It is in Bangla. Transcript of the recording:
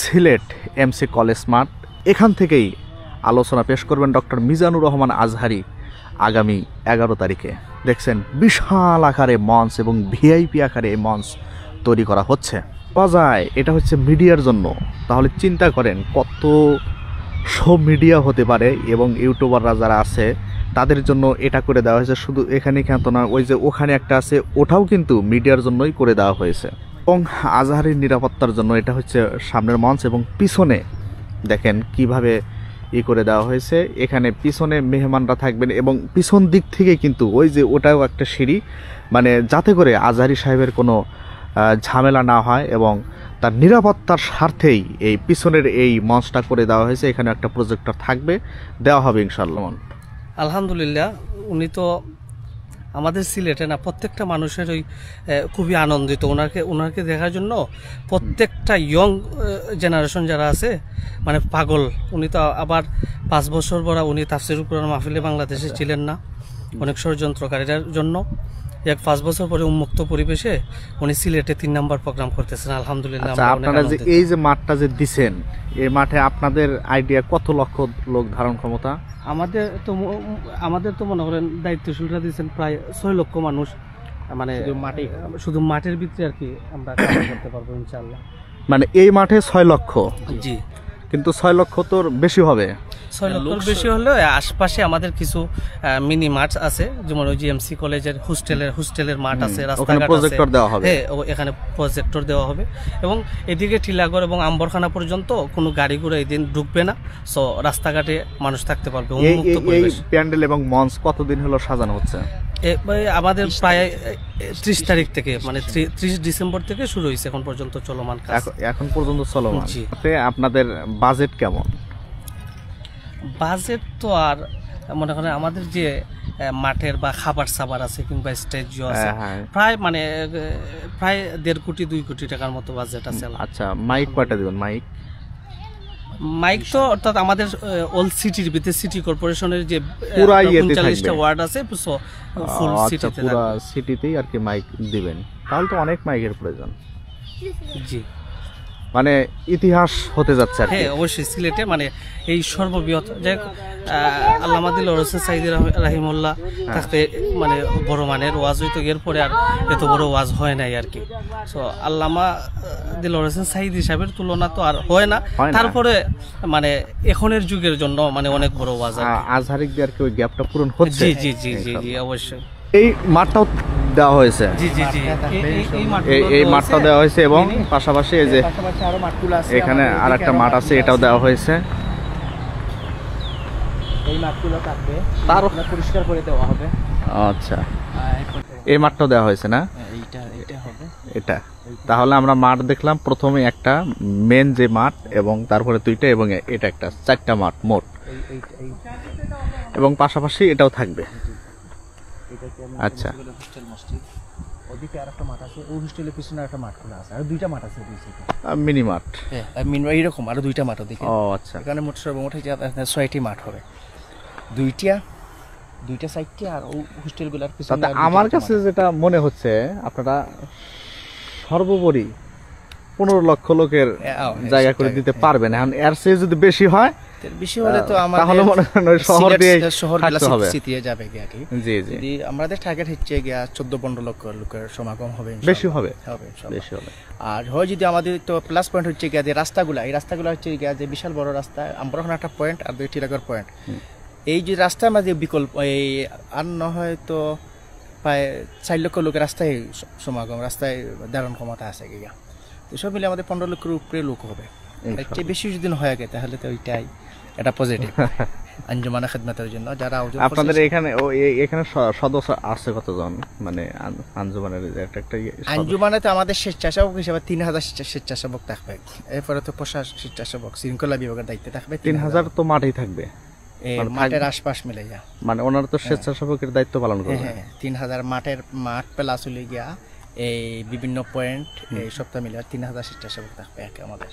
সিলেট এমসি কলেজ মাঠ। এখান থেকেই আলোচনা পেশ করবেন ডক্টর মিজানুর রহমান আজহারি আগামী 11 তারিখে। দেখছেন বিশাল আকারে মঞ্চ এবং ভিআইপি আকারে এই মঞ্চ তৈরি করা হচ্ছে। বাজায় এটা হচ্ছে মিডিয়ার জন্য, তাহলে চিন্তা করেন কত সব মিডিয়া হতে পারে এবং ইউটিউবাররা যারা আছে তাদের জন্য এটা করে দেওয়া হয়েছে। শুধু এখানে কেন না, ওই যে ওখানে একটা আছে ওটাও কিন্তু মিডিয়ার জন্যই করে দেওয়া হয়েছে। এবং আজহারির নিরাপত্তার জন্য এটা হচ্ছে সামনের মঞ্চ এবং পিছনে দেখেন কিভাবে করে দেওয়া হয়েছে। এখানে পিছনে মেহমানরা থাকবেন এবং পিছন দিক থেকে কিন্তু ওই যে ওটাও একটা সিঁড়ি, মানে যাতে করে আজহারি সাহেবের কোনো ঝামেলা না হয় এবং তার নিরাপত্তার স্বার্থেই এই পিছনের এই মঞ্চটা করে দেওয়া হয়েছে। এখানে একটা প্রজেক্টর থাকবে, দেওয়া হবে ইনশাআল্লাহ। আলহামদুলিল্লাহ, উনি তো আমাদের সিলেটে না প্রত্যেকটা মানুষের ওই খুবই আনন্দিত ওনাকে দেখার জন্য। প্রত্যেকটা ইয়ং জেনারেশন যারা আছে মানে পাগল। উনি তো আবার 5 বছর পর উনি তাফসিরুল কুরআন মাহফিলে বাংলাদেশে ছিলেন না অনেক ষড়যন্ত্রকারীদের জন্য। 5 বছর পরে উন্মুক্ত পরিবেশে উনি সিলেটে 3 নাম্বার প্রোগ্রাম করতেছেন। আলহামদুলিল্লাহ। আপনারা যে এই যে মাঠটা যে দিছেন, এই মাঠে আপনাদের আইডিয়া কত লক্ষ লোক ধারণ ক্ষমতা? আমাদের তো মনে করেন দায়িত্বশীলরা দিয়েছেন প্রায় 6 লক্ষ মানুষ, মানে শুধু মাঠের ভিতরে আর কি আমরা কাজ করতে পারবো ইনশাআল্লাহ। মানে এই মাঠে 6 লক্ষ? জি। কিন্তু 6 লক্ষ তো বেশি হবে। 6 লক্ষ বেশি হলেও আশপাশে আমাদের কিছু মিনি মাঠ আছে, যেমন ওই জিএমসি কলেজের হোস্টেলের মাঠ আছে, রাস্তাঘাট প্রজেক্টর দেওয়া হবে। হ্যাঁ, এখানে প্রজেক্টর দেওয়া হবে এবং এদিকে টিলাগড় এবং আম্বরখানা পর্যন্ত কোনো গাড়ি ঘোড়া এদিন ঢুকবে না। সো রাস্তাঘাটে মানুষ থাকতে পারবে উন্মুক্ত পরিবেশ। এই প্যান্ডেল এবং মঞ্চ কতদিন হলো সাজানো হচ্ছে? আমাদের প্রায় 30 তারিখ থেকে, মানে 30 ডিসেম্বর থেকে শুরু হয়েছে, এখন পর্যন্ত চলমান কাজ। এখন পর্যন্ত চলমান। আপনাদের বাজেট কেমন? বাজেট তো আর মনে করেন আমাদের যে মাঠের বা খাবার সাবার আছে কিংবা স্টেজও আছে, প্রায় 1.5 কোটি 2 কোটি টাকার মতো বাজেট আছে। আচ্ছা, মাইক কয়টা দিবেন? মাইক তো অর্থাৎ আমাদের অল সিটির ভিতরে সিটি কর্পোরেশনের যে 39টা ওয়ার্ড আছে, ফুল সিটিতে, পুরো সিটিতেই আর কি মাইক দিবেন। তাহলে তো অনেক মাইকের প্রয়োজন। জি, মানে ইতিহাস হতে যাচ্ছে। হ্যাঁ, অবশ্যই সিলেটে মানে এই সর্ববৃহৎ আল্লামা দিলওয়ার হোসেন সাইদি রাহিমাহুল্লাহ থাকতে মানে বড় মানের ওয়াজ হইতো, এরপরে আর এত বড় ওয়াজ হয় নাই আর কি। সো আল্লামা দিলওয়ার হোসেন সাইদি সাহেবের তুলনা তো আর হয় না। তারপরে মানে এখনের যুগের জন্য মানে অনেক বড় ওয়াজ আজহারিক দিয়ে আর কি ওই গ্যাপটা পূরণ হচ্ছে। জি জি জি জি জি, অবশ্যই। এই মাঠটাও দেওয়া হয়েছে। জি জি জি, এই মাঠটা দেওয়া হয়েছে এবং পাশাপাশি এই যে এখানে আরেকটা মাঠ আছে, এটাও দেওয়া হয়েছে। এই মাঠগুলো কাটবে, তার পরিষ্কার করে দেওয়া হবে। আচ্ছা, এই মাঠটাও দেওয়া হয়েছে না? এইটা হবে এটা। তাহলে আমরা মাঠ দেখলাম, প্রথমে একটা মেন যে মাঠ এবং তারপরে 2টা এবং এটা একটা, 4টা মাঠ মোট, এবং পাশাপাশি এটাও থাকবে। আচ্ছা, ওদিকে আরেকটা মাঠ আছে, ওই হোস্টেলের পিছনে একটা মাঠ খোলা আছে, আর 2টা মাঠ আছে মিনি মাঠ। হ্যাঁ, এইরকম আরো 2টা মাঠ ওদিকে। ও আচ্ছা, এখানে মোট 6টি মাঠ হবে, 2টা 4টি, আর হোস্টেলগুলোর পিছনে। আমার কাছে যেটা মনে হচ্ছে আপনারা সর্বোপরি 15 লক্ষ লোকের জায়গা করে দিতে পারবেন। এখন এর চেয়ে যদি বেশি হয়, বেশি হলে তো আমাদের তাহলে মনে করেন ওই শহর দিয়ে থাকতে হবে। সিটিয়ে যাবে গিয়া কি। জি জি, যদি আমাদের টার্গেট হচ্ছে গিয়া 14-15 লক্ষ লোকের সমাগম হবে, বেশি হবে। আর হয় যদি আমাদের তো প্লাস পয়েন্ট হচ্ছে গিয়া যে এই রাস্তাগুলো হচ্ছে গিয়া যে বিশাল বড় রাস্তা, আমবরখানা একটা পয়েন্ট আর 2টি টিলাগড় পয়েন্ট। এই যে রাস্তার মাঝে বিকল্প এই আর না হয় তো প্রায় 4 লক্ষ লোকের রাস্তায় সমাগম, রাস্তায় দাঁড়ান ক্ষমতা আছে গিয়া। তো সব মিলে আমাদের 15 লক্ষের উপরে লোক হবে। একটু বেশি যদি হয় আগে, তাহলে তো ওইটাই এটা পজিটিভ আঞ্জুমানে খেদমতের জন্য। যারা আপনাদের এখানে সদস্য আছে কতজন? মানে আঞ্জুমানের একটা আঞ্জুমানে তো আমাদের স্বেচ্ছাসেবক হিসেবে 3000 স্বেচ্ছাসেবক থাকবে। এরপরে তো স্বেচ্ছাসেবক শৃঙ্খলা বিভাগের দায়িত্বে থাকবে 3000। তো মাঠেই থাকবে, মাঠের আশপাশ মিলে যা, মানে ওনারা তো স্বেচ্ছাসেবকের দায়িত্ব পালন করবে। হ্যাঁ, 3000 মাঠ প্লাস হলে গিয়া এই বিভিন্ন পয়েন্ট, এই সপ্তাহ মিলে 3000 স্বেচ্ছাসেবক থাকবে আমাদের।